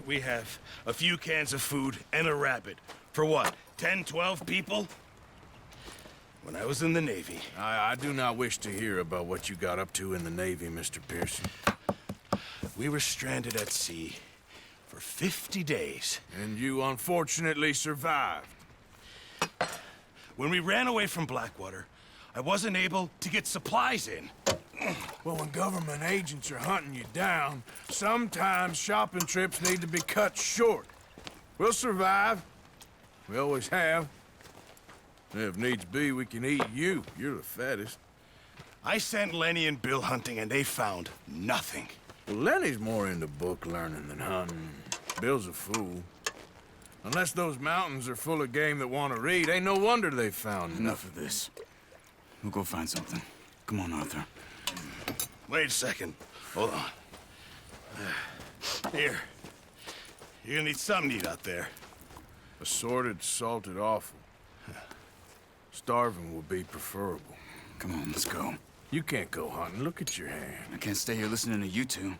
we have a few cans of food and a rabbit. For what, 10, 12 people? When I was in the Navy... I do not wish to hear about what you got up to in the Navy, Mr. Pearson. We were stranded at sea for 50 days. And you unfortunately survived. When we ran away from Blackwater, I wasn't able to get supplies in. Well, when government agents are hunting you down, sometimes shopping trips need to be cut short. We'll survive. We always have. If needs be, we can eat you. You're the fattest. I sent Lenny and Bill hunting, and they found nothing. Well, Lenny's more into book learning than hunting. Bill's a fool. Unless those mountains are full of game that want to read, ain't no wonder they found Enough of this. We'll go find something. Come on, Arthur. Wait a second. Hold on. Here. You're gonna need something to eat out there. Assorted, salted offal. Starving will be preferable. Come on, let's go. You can't go hunting. Look at your hand. I can't stay here listening to you two.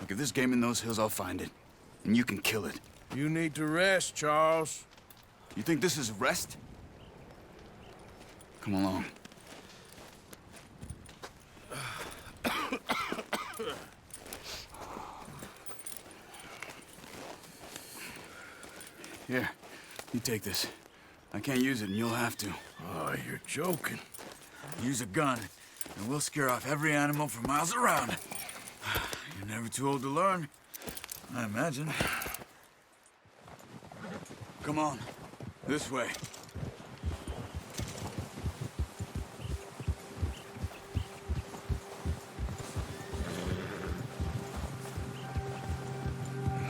Look, if there's game in those hills, I'll find it. And you can kill it. You need to rest, Charles. You think this is rest? Come along. Here, you take this. I can't use it, and you'll have to. Oh, you're joking. Use a gun, and we'll scare off every animal for miles around. You're never too old to learn, I imagine. Come on, this way.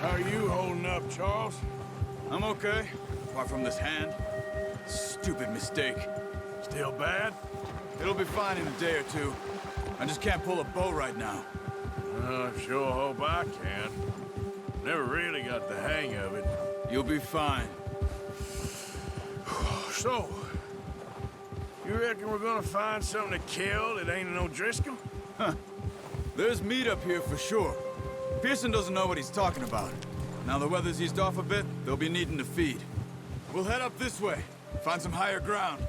How are you holding up, Charles? I'm okay, apart from this hand. Stupid mistake. Still bad? It'll be fine in a day or two. I just can't pull a bow right now. Sure hope I can. Never really got the hang of it. You'll be fine. So, you reckon we're gonna find something to kill that ain't no Driscoll? Huh. There's meat up here for sure. Pearson doesn't know what he's talking about. Now the weather's eased off a bit, they'll be needing to feed. We'll head up this way, find some higher ground.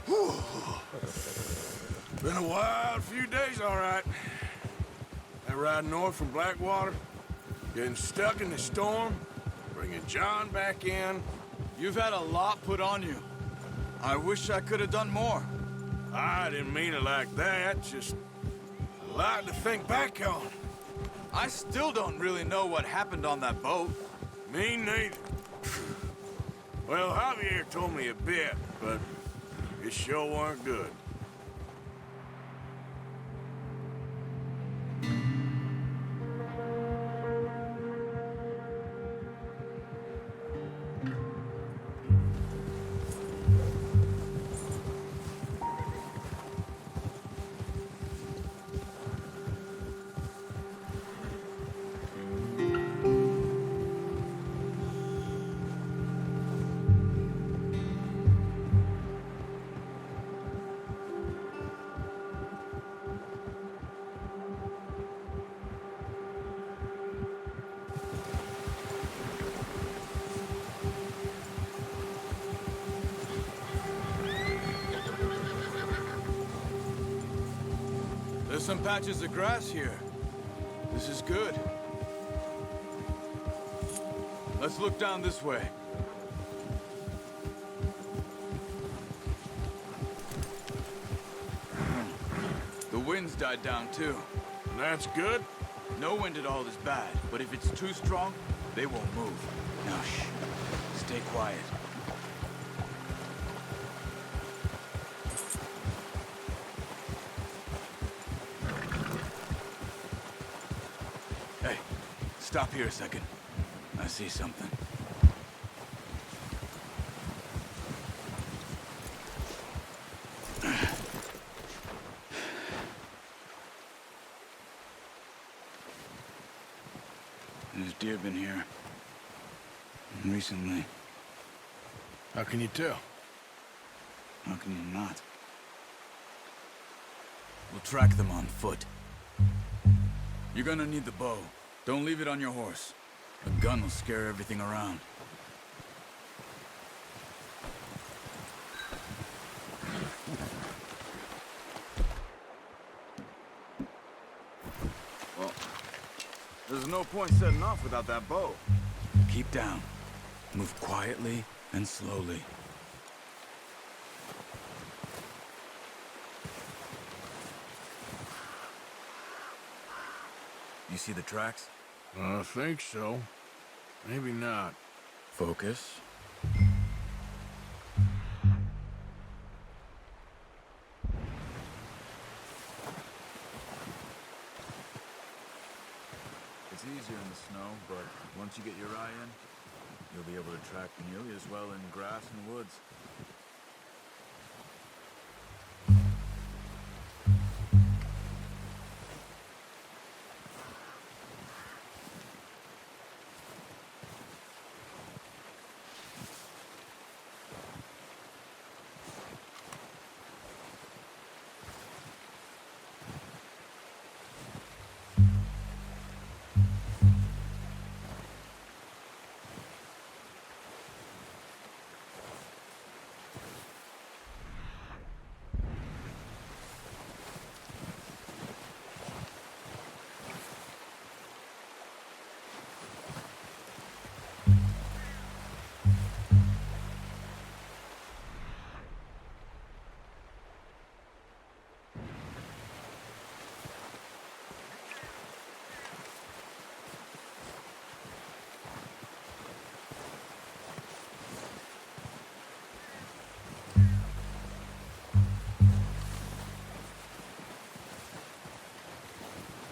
Whew. Been a wild few days, all right. That ride north from Blackwater, getting stuck in the storm, bringing John back in. You've had a lot put on you. I wish I could have done more. I didn't mean it like that, just a lot to think back on. I still don't really know what happened on that boat. Me neither. Well, Javier told me a bit, but it sure weren't good. There's some patches of grass here. This is good. Let's look down this way. The wind's died down too. That's good. No wind at all is bad, but if it's too strong, they won't move. Now shh. Stay quiet. Hey, stop here a second. I see something. There's deer been here. Recently. How can you tell? How can you not? We'll track them on foot. You're gonna need the bow. Don't leave it on your horse. A gun will scare everything around. Well, there's no point setting off without that bow. Keep down. Move quietly and slowly. You see the tracks? I think so. Maybe not. Focus. It's easier in the snow, but once you get your eye in, you'll be able to track nearly as well in grass and woods.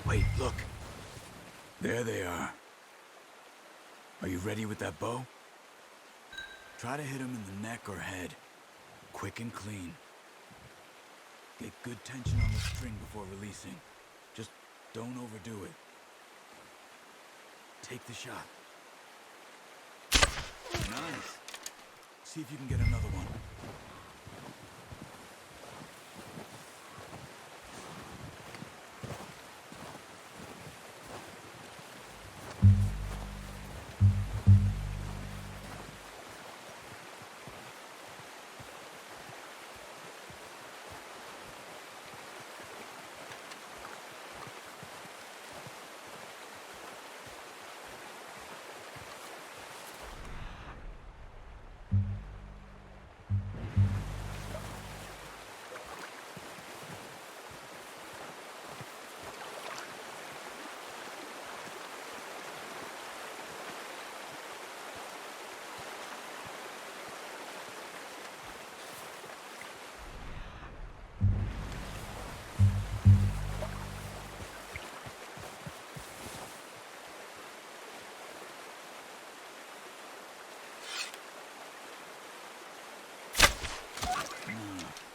Wait, look. There they are. Are you ready with that bow? Try to hit him in the neck or head. Quick and clean. Get good tension on the string before releasing. Just don't overdo it. Take the shot. Nice. See if you can get another one.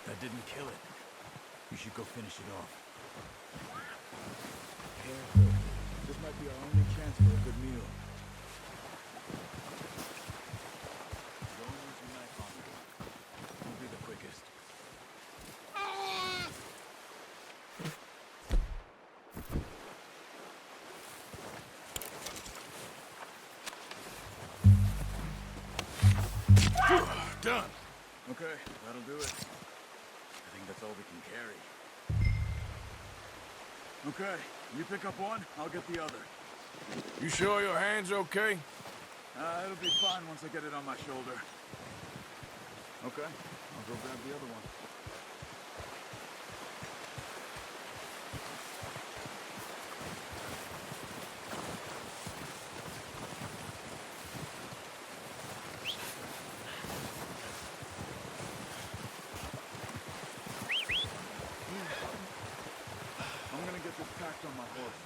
That didn't kill it. You should go finish it off. Careful. This might be our only chance for a good meal. Don't use your knife on it. You'll be the quickest. Done. Okay, that'll do it. I think that's all we can carry. Okay, you pick up one, I'll get the other. You sure your hand's okay? It'll be fine once I get it on my shoulder. Okay, I'll go grab the other one. I'm gonna get this packed on my horse.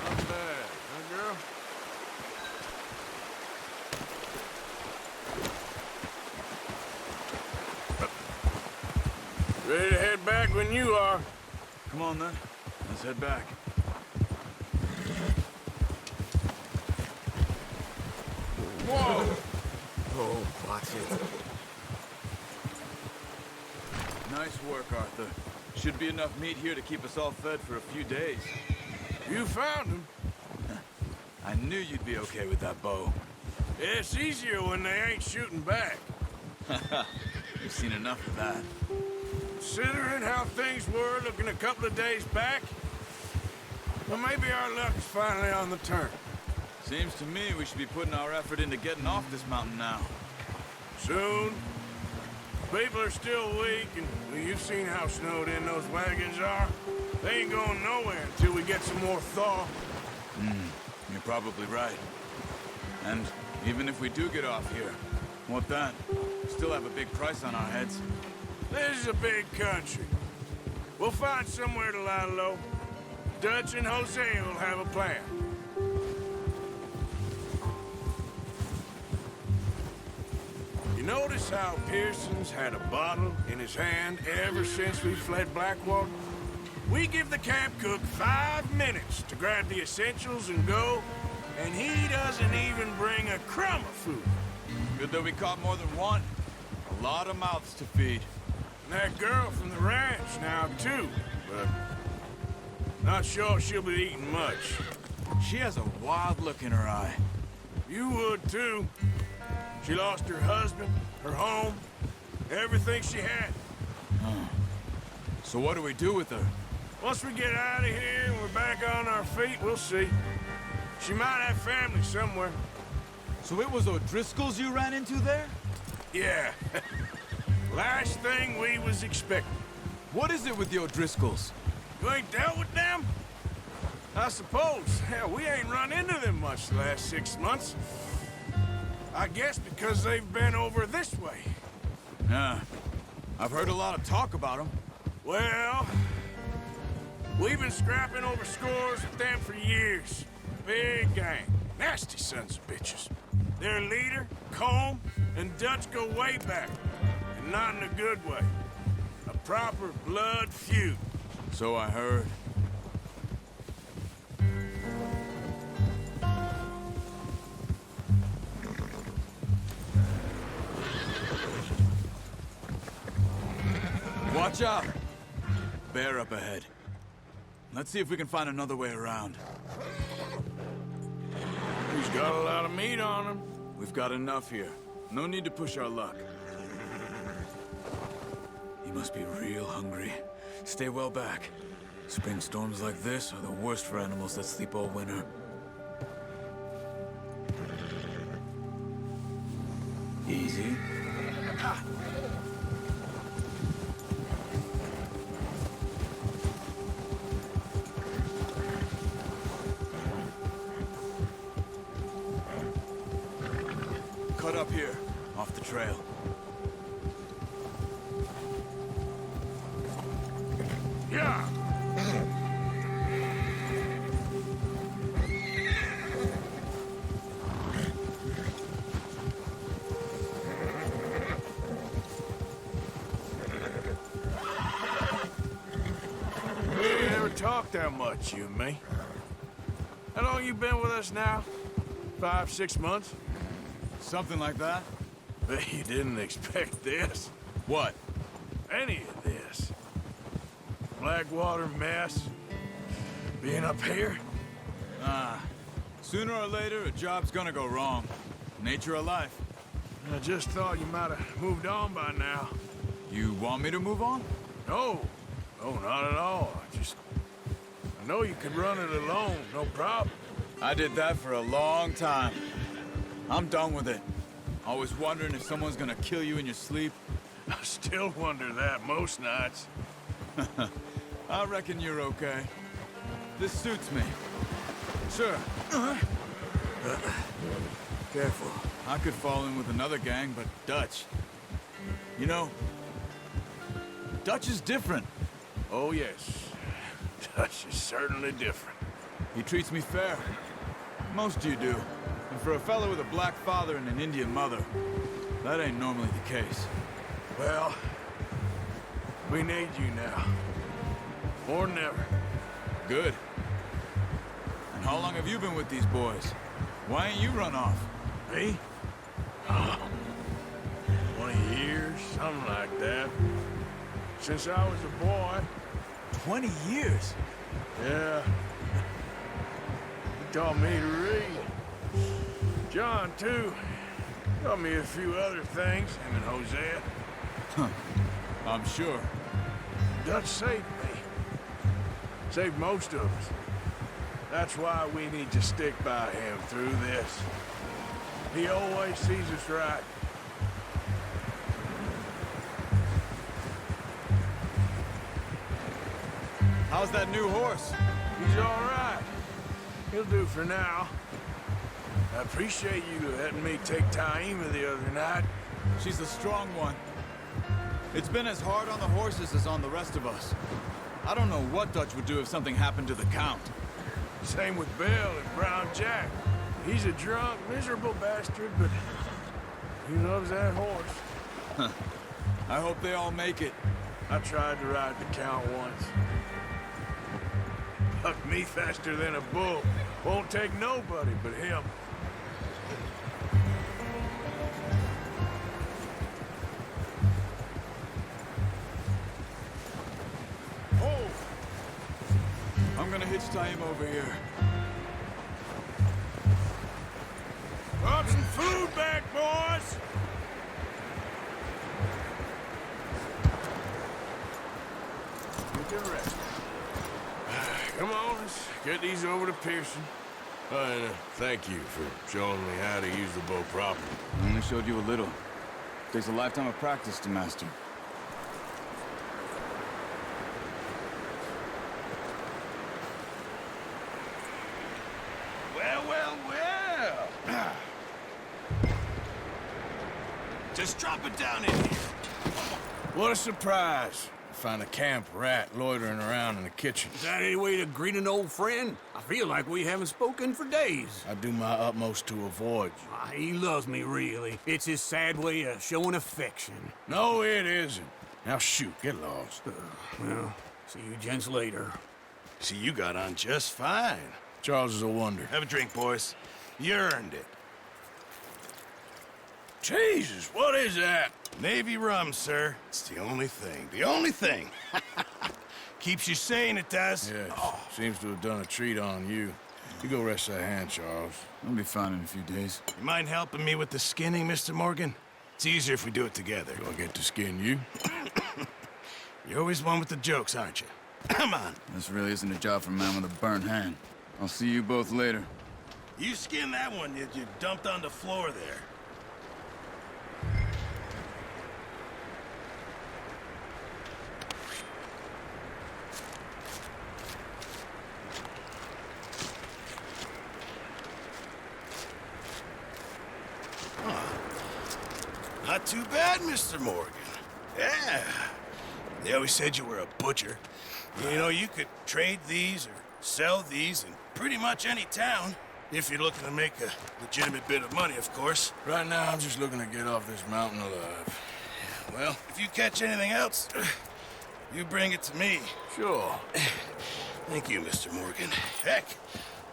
Not bad, huh, girl? Ready to head back when you are. Come on then, let's head back. Whoa! watch it. Nice work, Arthur. Should be enough meat here to keep us all fed for a few days. You found him. I knew you'd be okay with that bow. It's easier when they ain't shooting back. You've seen enough of that. Considering how things were looking a couple of days back, well, maybe our luck is finally on the turn. Seems to me we should be putting our effort into getting off this mountain now. Soon. People are still weak, and well, you've seen how snowed in those wagons are. They ain't going nowhere until we get some more thaw. You're probably right. And even if we do get off here, what then? Still have a big price on our heads. This is a big country. We'll find somewhere to lie low. Dutch and Jose will have a plan. You notice how Pearson's had a bottle in his hand ever since we fled Blackwater? We give the camp cook 5 minutes to grab the essentials and go, and he doesn't even bring a crumb of food. Good that we caught more than one. A lot of mouths to feed. And that girl from the ranch now, too, but not sure she'll be eating much. She has a wild look in her eye. You would, too. She lost her husband, her home, everything she had. So what do we do with her? Once we get out of here and we're back on our feet, we'll see. She might have family somewhere. So it was O'Driscoll's you ran into there? Yeah. Last thing we was expecting. What is it with the O'Driscolls? You ain't dealt with them? I suppose. Hell, we ain't run into them much the last 6 months. I guess because they've been over this way. Yeah. I've heard a lot of talk about them. Well, we've been scrapping over scores with them for years. Big gang. Nasty sons of bitches. Their leader, Combe, and Dutch go way back. And not in a good way. A proper blood feud. So I heard. Watch out! Bear up ahead. Let's see if we can find another way around. He's got a lot of meat on him. We've got enough here. No need to push our luck. He must be real hungry. Stay well back. Spring storms like this are the worst for animals that sleep all winter. Easy. Cut up here, off the trail. Yeah. We never talked that much, you and me. How long you been with us now? 5, 6 months? Something like that? Bet you didn't expect this. What? Any of this. Blackwater mess. Being up here. Sooner or later, a job's gonna go wrong. Nature of life. I just thought you might have moved on by now. You want me to move on? No. No, not at all. I know you could run it alone, no problem. I did that for a long time. I'm done with it. Always wondering if someone's gonna kill you in your sleep. I still wonder that most nights. I reckon you're okay. This suits me. Sir. Careful. I could fall in with another gang, but Dutch. You know, Dutch is different. Oh, yes. Dutch is certainly different. He treats me fair. Most you do. And for a fellow with a black father and an Indian mother, that ain't normally the case. Well, we need you now. More than ever. Good. And how long have you been with these boys? Why ain't you run off? Me? Oh, something like that. Since I was a boy. 20 years? Yeah. He taught me to read. John, too. Taught me a few other things, him and Hosea. Huh. I'm sure. Dutch saved me. Saved most of us. That's why we need to stick by him through this. He always sees us right. How's that new horse? He's all right. He'll do for now. I appreciate you letting me take Taima the other night. She's the strong one. It's been as hard on the horses as on the rest of us. I don't know what Dutch would do if something happened to the Count. Same with Bill and Brown Jack. He's a drunk, miserable bastard, but he loves that horse. I hope they all make it. I tried to ride the Count once. Bucked me faster than a bull. Won't take nobody but him. Oh! I'm gonna hitch Taima over here. Brought some food back, boys! Get to rest. Come on, let's get these over to Pearson. And thank you for showing me how to use the bow properly. I only showed you a little. Takes a lifetime of practice to master. Well, well, well. Just drop it down in here. What a surprise. Find a camp rat loitering around in the kitchen. Is that any way to greet an old friend? I feel like we haven't spoken for days. I do my utmost to avoid you. He loves me, really. It's his sad way of showing affection. No, it isn't. Now shoot, get lost. Well, see you gents later. See, you got on just fine. Charles is a wonder. Have a drink, boys. You earned it. Jesus, what is that? Navy rum, sir. It's the only thing. The only thing. Keeps you sane, it does. Yes, seems to have done a treat on you. You go rest that hand, Charles. I'll be fine in a few days. You mind helping me with the skinning, Mr. Morgan? It's easier if we do it together. Do I get to skin you? You're always one with the jokes, aren't you? Come on. This really isn't a job for a man with a burnt hand. I'll see you both later. You skin that one you dumped on the floor there. Not too bad, Mr. Morgan. Yeah. They always said you were a butcher. You know, you could trade these or sell these in pretty much any town. If you're looking to make a legitimate bit of money, of course. Right now, I'm just looking to get off this mountain alive. Well, if you catch anything else, you bring it to me. Sure. Thank you, Mr. Morgan. Heck,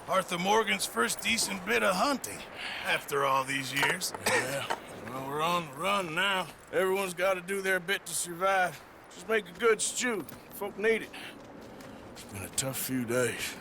Arthur Morgan's first decent bit of hunting after all these years. Yeah. Well, we're on the run now. Everyone's got to do their bit to survive. Just make a good stew. Folk need it. It's been a tough few days.